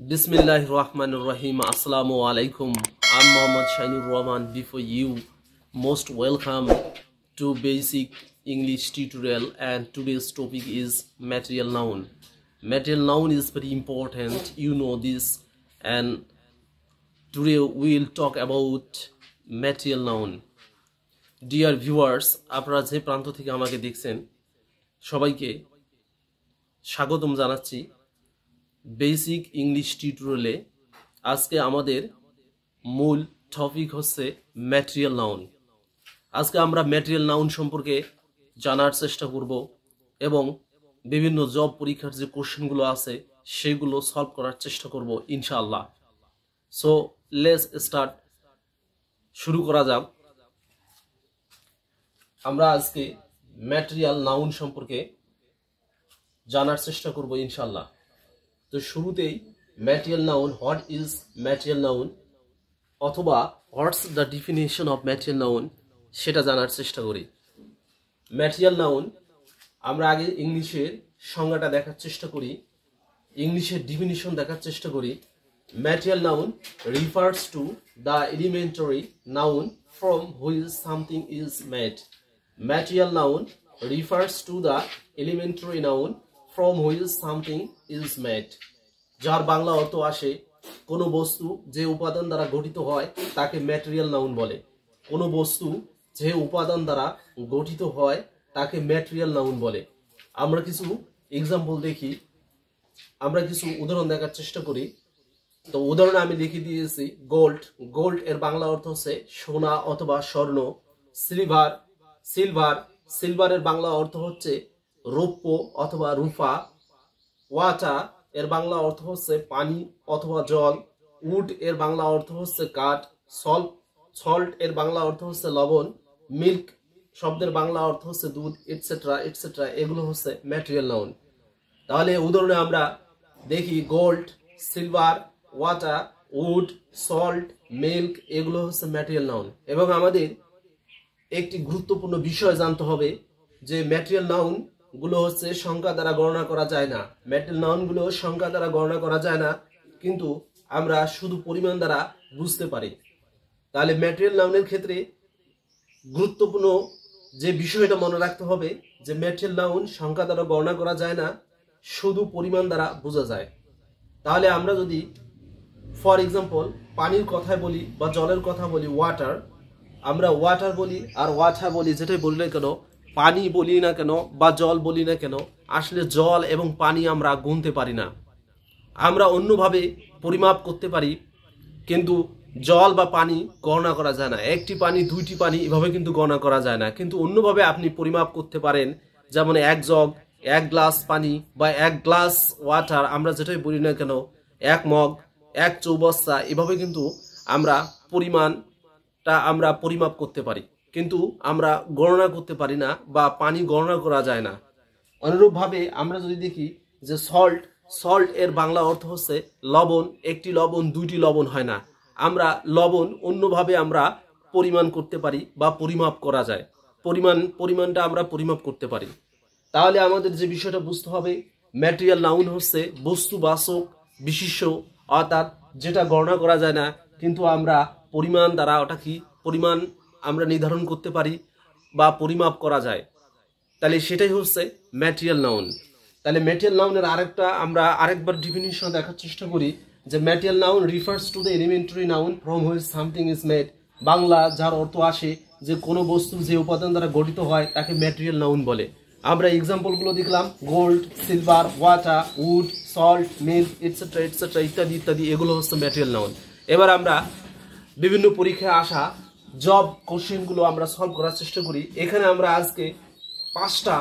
Bismillahirrahmanirrahim. Assalamu alaikum. I'm Muhammad Shainur Rahman. Before you, most welcome to basic English tutorial, and today's topic is material noun. Material noun is very important, you know this, and today we'll talk about material noun. Dear viewers, আপনারা যে প্রান্ত থেকে আমাকে দেখছেন সবাইকে স্বাগতম জানাচ্ছি basic English টিউটোরিয়ালে। আজকে আমাদের মূল টপিক হচ্ছে ম্যাটেরিয়াল নাউন। আজকে আমরা ম্যাটেরিয়াল নাউন সম্পর্কে জানার চেষ্টা করব এবং বিভিন্ন জব পরীক্ষার যে কোশ্চেনগুলো আছে সেগুলো সলভ করার চেষ্টা করব ইনশাআল্লাহ। সো লেটস স্টার্ট, শুরু করা যাক। আমরা আজকে ম্যাটেরিয়াল নাউন সম্পর্কে জানার চেষ্টা করব ইনশাআল্লাহ। তো শুরুতেই material noun, what is material noun অথবা what's the definition of material noun সেটা জানার চেষ্টা করি। ম্যাটেরিয়াল নাউন আমরা আগে ইংলিশের সংজ্ঞাটা দেখার চেষ্টা করি, ইংলিশের ডিফিনিশন দেখার চেষ্টা করি। Material noun refers to the elementary noun from which something is made. Material noun refers to the elementary noun from which something is made, যার বাংলা অর্থ আসে কোনো বস্তু যে উপাদান দ্বারা গঠিত হয় তাকে ম্যাটেরিয়াল নাউন বলে। কোনো বস্তু যে উপাদান দ্বারা গঠিত হয় তাকে ম্যাটেরিয়াল নাউন বলে। আমরা কিছু এক্সাম্পল দেখি, আমরা কিছু উদাহরণ দেখার চেষ্টা করি। তো উদাহরণে আমি লিখে দিয়েছি গোল্ড। গোল্ড এর বাংলা অর্থ হচ্ছে সোনা অথবা স্বর্ণ। সিলভার, সিলভার, সিলভারের বাংলা অর্থ হচ্ছে রৌপ্য অথবা রূপা। ওয়াটার এর বাংলা অর্থ হচ্ছে পানি অথবা জল। উড এর বাংলা অর্থ হচ্ছে কাঠ। সল্ট, সল্ট এর বাংলা অর্থ হচ্ছে লবণ। মিল্ক শব্দের বাংলা অর্থ হচ্ছে দুধ, এটসেট্রা এটসেট্রা, এগুলো হচ্ছে ম্যাটেরিয়াল নাউন। তাহলে উদাহরণে আমরা দেখি gold, silver, water, wood, salt, milk, এগুলো হচ্ছে ম্যাটেরিয়াল নাউন। এবং আমাদের একটি গুরুত্বপূর্ণ বিষয় জানতে হবে যে ম্যাটেরিয়াল নাউন গুলো হচ্ছে সংখ্যা দ্বারা গণনা করা যায় না। ম্যাটেরিয়াল নাউন গুলো সংখ্যা দ্বারা গণনা করা যায় না, কিন্তু আমরা শুধু পরিমাণ দ্বারা বুঝতে পারি। তাহলে ম্যাটেরিয়াল নাউনের ক্ষেত্রে গুরুত্বপূর্ণ যে বিষয়টা মনে রাখতে হবে যে ম্যাটেরিয়াল নাউন সংখ্যা দ্বারা গণনা করা যায় না, শুধু পরিমাণ দ্বারা বোঝা যায়। তাহলে আমরা যদি ফর এক্সাম্পল পানির কথা বলি বা জলের কথা বলি ওয়াটার, আমরা ওয়াটার বলি আর ওয়াটার বলি, যেটাই বলি না কেন, পানি বলি না কেন বা জল বলি না কেন, আসলে জল এবং পানি আমরা গুনতে পারি না। আমরা অন্যভাবে পরিমাপ করতে পারি, কিন্তু জল বা পানি গণনা করা যায় না। একটি পানি, দুইটি পানি, এভাবে কিন্তু গণনা করা যায় না। কিন্তু অন্যভাবে আপনি পরিমাপ করতে পারেন, যেমন এক জগ, এক গ্লাস পানি বা এক গ্লাস ওয়াটার, আমরা যেটাই বলি না কেন, এক মগ, এক চৌবস্তা, এভাবে কিন্তু আমরা পরিমাণটা আমরা পরিমাপ করতে পারি, কিন্তু আমরা গণনা করতে পারি না বা পানি গণনা করা যায় না। অনুরূপভাবে আমরা যদি দেখি যে সল্ট, সল্ট এর বাংলা অর্থ হচ্ছে লবণ। একটি লবণ, দুইটি লবণ হয় না। আমরা লবণ অন্যভাবে আমরা পরিমাণ করতে পারি বা পরিমাপ করা যায়, পরিমাণটা আমরা পরিমাপ করতে পারি। তাহলে আমাদের যে বিষয়টা বুঝতে হবে, ম্যাটেরিয়াল নাউন হচ্ছে বস্তুবাচক বিশেষ্য, অর্থাৎ যেটা গণনা করা যায় না, কিন্তু আমরা পরিমাণ দ্বারা ওটা কি পরিমাণ আমরা নির্ধারণ করতে পারি বা পরিমাপ করা যায়। তাহলে সেটাই হচ্ছে ম্যাটেরিয়াল নাউন। তাহলে ম্যাটেরিয়াল নাউনের আমরা আরেকবার ডিফিনিশন দেখার চেষ্টা করি যে material noun refers to the elementary noun from which something is made. Bangla যার অর্থ আসে যে কোনো বস্তু যে উপাদান দ্বারা গঠিত হয় তাকে ম্যাটেরিয়াল নাউন বলে। আমরা এক্সাম্পলগুলো দেখলাম gold, silver, water, wood, salt, milk, etcetera etcetera, ইত্যাদি ইত্যাদি, এগুলো হচ্ছে ম্যাটেরিয়াল নাউন। এবার আমরা বিভিন্ন পরীক্ষায় আসা জব কোশ্চেনগুলো আমরা সলভ করার চেষ্টা করি। এখানে আমরা আজকে 5টা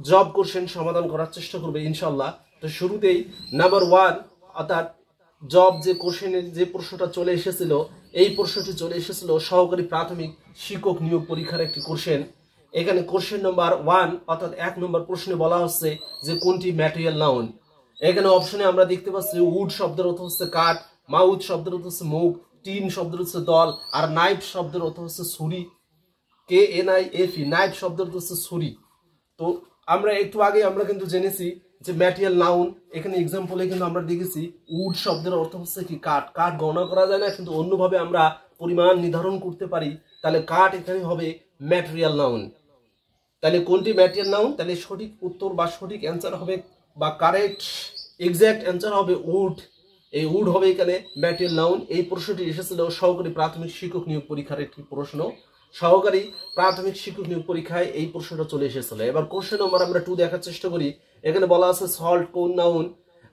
জব কোশ্চেন সমাধান করার চেষ্টা করবো ইনশাল্লাহ। তো শুরুতেই নাম্বার 1, অর্থাৎ জব যে কোশ্চেনের যে প্রশ্নটা চলে এসেছিল, এই প্রশ্নটি চলে এসেছিল সহকারী প্রাথমিক শিক্ষক নিয়োগ পরীক্ষার একটি কোশ্চেন। এখানে কোশ্চেন নাম্বার 1 অর্থাৎ 1 নম্বর প্রশ্নে বলা হচ্ছে যে কোনটি ম্যাটেরিয়াল নাউন। এখানে অপশনে আমরা দেখতে পাচ্ছি উড শব্দের অর্থ হচ্ছে কাঠ, মাউথ শব্দের অর্থ হচ্ছে মুখ, টিন শব্দের হচ্ছে দল, আর নাইফ শব্দের অর্থ হচ্ছে ছুরি। KNIFE, নাইফ শব্দের অর্থ হচ্ছে ছুরি। তো আমরা একটু আগে আমরা কিন্তু জেনেছি যে ম্যাটেরিয়াল নাউন, এখানে এক্সাম্পলে কিন্তু আমরা দেখেছি উড শব্দের অর্থ হচ্ছে কি কাঠ। কাঠ গণনা করা যায় না, কিন্তু অন্যভাবে আমরা পরিমাণ নির্ধারণ করতে পারি। তাহলে কাঠ এখানে হবে ম্যাটেরিয়াল নাউন। তাহলে কোনটি ম্যাটেরিয়াল নাউন? তাহলে সঠিক উত্তর বা সঠিক অ্যান্সার হবে বা কারেক্ট এক্সাক্ট অ্যান্সার হবে উড। এই উড হবে এখানে ম্যাটেরিয়াল নাউন। এই প্রশ্নটি এসেছিল সহকারী প্রাথমিক শিক্ষক নিয়োগ পরীক্ষার একটি প্রশ্ন। সহকারী প্রাথমিক শিক্ষক নিয়োগ পরীক্ষায় এই প্রশ্নটা চলে এসেছিল। এবার কোশ্চেন নম্বর আমরা 2 দেখার চেষ্টা করি। এখানে বলা আছে সল্ট কোন নাউন?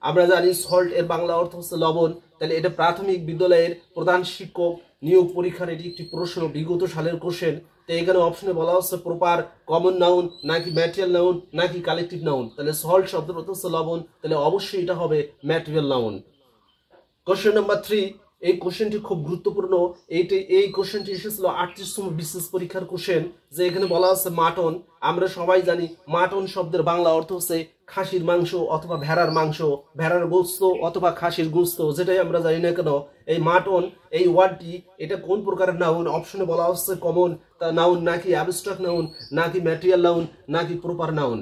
আমরা জানি সল্ট এর বাংলা অর্থ হচ্ছে লবণ। তাহলে এটা প্রাথমিক বিদ্যালয়ের প্রধান শিক্ষক নিয়োগ পরীক্ষার এটি একটি প্রশ্ন, বিগত সালের কোশ্চেন। তো এখানে অপশনে বলা হচ্ছে প্রপার কমন নাউন নাকি ম্যাটেরিয়াল নাউন নাকি কালেকটিভ নাউন। তাহলে সল্ট শব্দের অর্থ হচ্ছে লবণ, তাহলে অবশ্যই এটা হবে ম্যাটেরিয়াল নাউন। কোশ্চেন নাম্বার 3, এই কোশ্চেনটি খুব গুরুত্বপূর্ণ। এই কোশ্চেনটি এসেছিল 38তম বিশেষ পরীক্ষার কোশ্চেন। যে এখানে বলা আছে মাটন। আমরা সবাই জানি মাটন শব্দের বাংলা অর্থ হচ্ছে খাসির মাংস অথবা ভেড়ার মাংস, ভেড়ার গোস্ত অথবা খাসির গোস্ত, যেটাই আমরা জানি না কেন। এই মাটন এই ওয়ার্ডটি এটা কোন প্রকারের নাউন? অপশনে বলা হচ্ছে কমন নাউন নাকি অ্যাবস্ট্রাক্ট নাউন নাকি ম্যাটেরিয়াল নাউন নাকি প্রপার নাউন।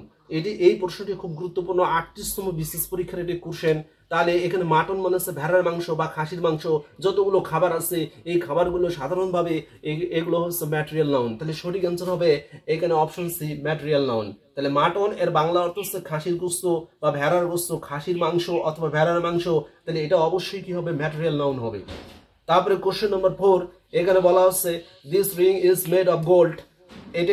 এই প্রশ্নটি খুব গুরুত্বপূর্ণ, 38তম বিশেষ পরীক্ষার এটি কোশ্চেন। তাহলে এখানে মাটন মানে হচ্ছে ভেড়ার মাংস বা খাসির মাংস, যতগুলো খাবার আছে এই খাবারগুলো সাধারণভাবে এগুলো হচ্ছে ম্যাটেরিয়াল নাউন। তাহলে সঠিক অ্যান্সার হবে এখানে অপশন সি ম্যাটেরিয়াল নাউন। তাহলে মাটন এর বাংলা অর্থ হচ্ছে খাসির গোস্ত বা ভেড়ার গোস্ত, খাসির মাংস অথবা ভেড়ার মাংস। তাহলে এটা অবশ্যই কি হবে? ম্যাটেরিয়াল নাউন হবে। তারপরে কোশ্চেন নম্বর 4, এখানে বলা হচ্ছে this ring is made of gold. এটা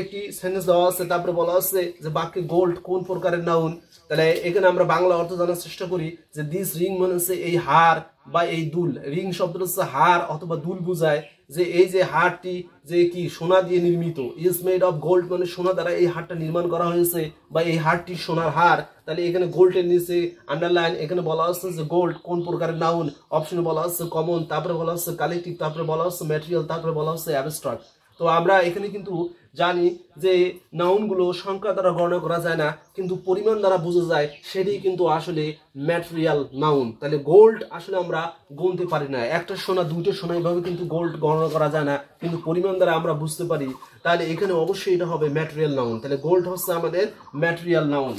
একটি সেন্টেন্স দেওয়া আছে। তারপরে বলা হচ্ছে যে বাক্যে গোল্ড কোন প্রকারের নাউন? তাহলে এখানে আমরা বাংলা অর্থ জানার চেষ্টা করি যে দিস রিং মানে হচ্ছে এই হার বা এই দুল। রিং শব্দ হচ্ছে হার অথবা দুল বোঝায়। যে এই যে হারটি যে কি সোনা দিয়ে নির্মিত, ইজ মেড অফ গোল্ড মানে সোনা দ্বারা এই হারটা নির্মাণ করা হয়েছে বা এই হারটি সোনার হার। তাহলে এখানে গোল্ডের নিচে আন্ডারলাইন। এখানে বলা হচ্ছে যে গোল্ড কোন প্রকারের নাউন? অপশনে বলা হচ্ছে কমন, তারপরে বলা হচ্ছে কালেকটিভ, তারপরে বলা হচ্ছে ম্যাটেরিয়াল, তারপরে বলা হচ্ছে অ্যাবস্ট্রাক্ট। তো আমরা এখানে কিন্তু জানি যে নাউনগুলো সংখ্যা দ্বারা গণনা করা যায় না, কিন্তু পরিমাণ দ্বারা বোঝা যায়, সেটাই কিন্তু আসলে ম্যাটেরিয়াল নাউন। তাহলে গোল্ড আসলে আমরা গুনতে পারি না, একটা সোনা দুইটা সোনা এইভাবে কিন্তু গোল্ড গণনা করা যায় না, কিন্তু পরিমাণ দ্বারা আমরা বুঝতে পারি। তাহলে এখানে অবশ্যই এটা হবে ম্যাটেরিয়াল নাউন। তাহলে গোল্ড হচ্ছে আমাদের ম্যাটেরিয়াল নাউন।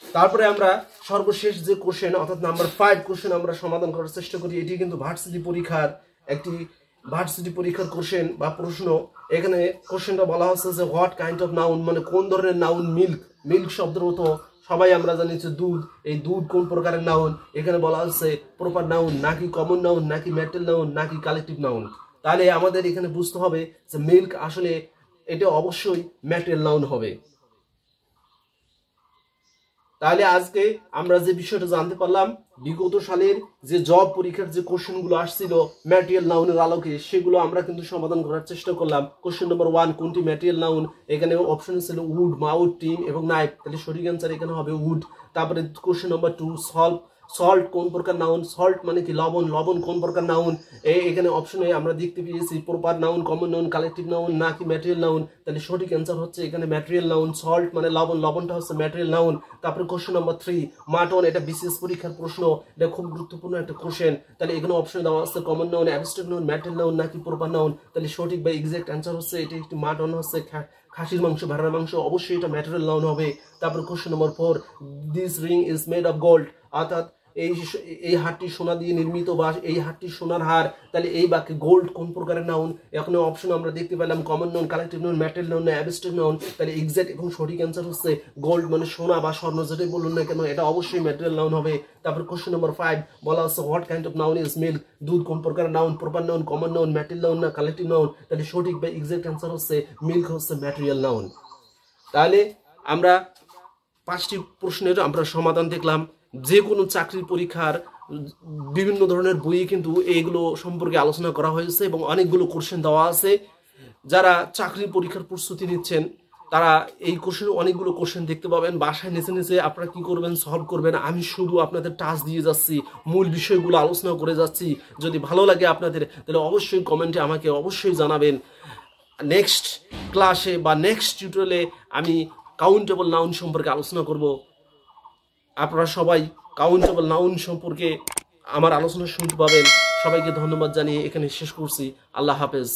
তারপরে আমরা সর্বশেষ যে কোশ্চেন অর্থাৎ নাম্বার 5 কোশ্চেন আমরা সমাধান করার চেষ্টা করি। এটি কিন্তু ভার্সিটি পরীক্ষার কোশ্চেন বা প্রশ্ন। এখানে কোশ্চেনটা বলা হচ্ছে যে হোয়াট কাইন্ড অফ নাউন মানে কোন ধরনের নাউন মিল্ক শব্দের অর্থ সবাই আমরা জানি যে দুধ। এই দুধ কোন প্রকারের নাউন? এখানে বলা হচ্ছে প্রপার নাউন নাকি কমন নাউন নাকি ম্যাটেরিয়াল নাউন নাকি কালেকটিভ নাউন। তাহলে আমাদের এখানে বুঝতে হবে যে মিল্ক আসলে এটা অবশ্যই ম্যাটেরিয়াল নাউন হবে। তাহলে আজকে আমরা যে বিষয়টা জানতে পারলাম, বিগত সালের যে জব পরীক্ষার যে কোশ্চেনগুলো আসছিল ম্যাটেরিয়াল নাউনের আলোকে, সেগুলো আমরা কিন্তু সমাধান করার চেষ্টা করলাম। কোশ্চেন নম্বর 1 কোনটি ম্যাটেরিয়াল নাউন? এখানে অপশন ছিল উড, মাউথ, টিম এবং নাইফ। তাহলে সঠিক অ্যান্সার এখানে হবে উড। তারপরে কোশ্চেন নম্বর 2 সল্ট কোন প্রকার নাউন? সল্ট মানে কি লবণ, লবণ কোন প্রকার নাউন? এখানে অপশনে আমরা দেখতে পেয়েছি proper noun, common noun, collective noun নাকি ম্যাটেরিয়াল নাউন। তাহলে সঠিক অ্যান্সার হচ্ছে এখানে ম্যাটেরিয়াল নাউন। সল্ট মানে লবণ, লবণটা হচ্ছে ম্যাটেরিয়াল নাউন। তারপরে কোশ্চেন নম্বর 3 মাটন, এটা বিশেষ পরীক্ষার প্রশ্ন, এটা খুব গুরুত্বপূর্ণ একটা কোশ্চেন। তাহলে এখানে অপশনে দেওয়া আছে common noun, abstract noun, material noun নাকি প্রপার নাউন। তাহলে সঠিক বা এক্সাক্ট অ্যান্সার হচ্ছে এটি একটি মাটন হচ্ছে খাসির মাংস, ভেড়ার মাংস, অবশ্যই এটা ম্যাটেরিয়াল নাউন হবে। তারপর question number 4 this ring is made of gold, অর্থাৎ এই হারটি সোনা দিয়ে নির্মিত বা এই হারটি সোনার হার। তাহলে এই বাক্যে গোল্ড কোন প্রকারের নাউন? এখন অপশন আমরা দেখতে পেলাম common noun, collective noun, material noun না অ্যাবস্ট্রাক্ট নাউন। তাহলে এক্সাক্ট এবং সঠিক অ্যান্সার হচ্ছে গোল্ড মানে সোনা বা স্বর্ণ, যেটাই বলুন না কেন এটা অবশ্যই ম্যাটেরিয়াল নাউন হবে। তারপর কোশ্চেন নম্বর 5 বলা হচ্ছে what kind of noun is milk, দুধ কোন প্রকারের noun? Proper noun, common noun, material noun না কালেকটিভ নাউন। তাহলে সঠিক বা এক্সাক্ট অ্যান্সার হচ্ছে মিল্ক হচ্ছে ম্যাটেরিয়াল নাউন। তাহলে আমরা 5টি প্রশ্নের আমরা সমাধান দেখলাম। যে কোনো চাকরির পরীক্ষার বিভিন্ন ধরনের বইয়ে কিন্তু এইগুলো সম্পর্কে আলোচনা করা হয়েছে এবং অনেকগুলো কোশ্চেন দেওয়া আছে। যারা চাকরির পরীক্ষার প্রস্তুতি নিচ্ছেন তারা এই অনেকগুলো কোশ্চেন দেখতে পাবেন। বাসায় নিচে নিচে আপনারা কি করবেন? সলভ করবেন। আমি শুধু আপনাদের টাস্ক দিয়ে যাচ্ছি, মূল বিষয়গুলো আলোচনা করে যাচ্ছি। যদি ভালো লাগে আপনাদের তাহলে অবশ্যই কমেন্টে আমাকে অবশ্যই জানাবেন। নেক্সট ক্লাসে বা নেক্সট টিউটোরিয়ালে আমি কাউন্টেবল নাউন সম্পর্কে আলোচনা করব। আপনারা সবাই কাউন্টেবল নাউন সম্পর্কে আমার আলোচনা শুনতে পাবেন। সবাইকে ধন্যবাদ জানিয়ে এখানে শেষ করছি। আল্লাহ হাফেজ।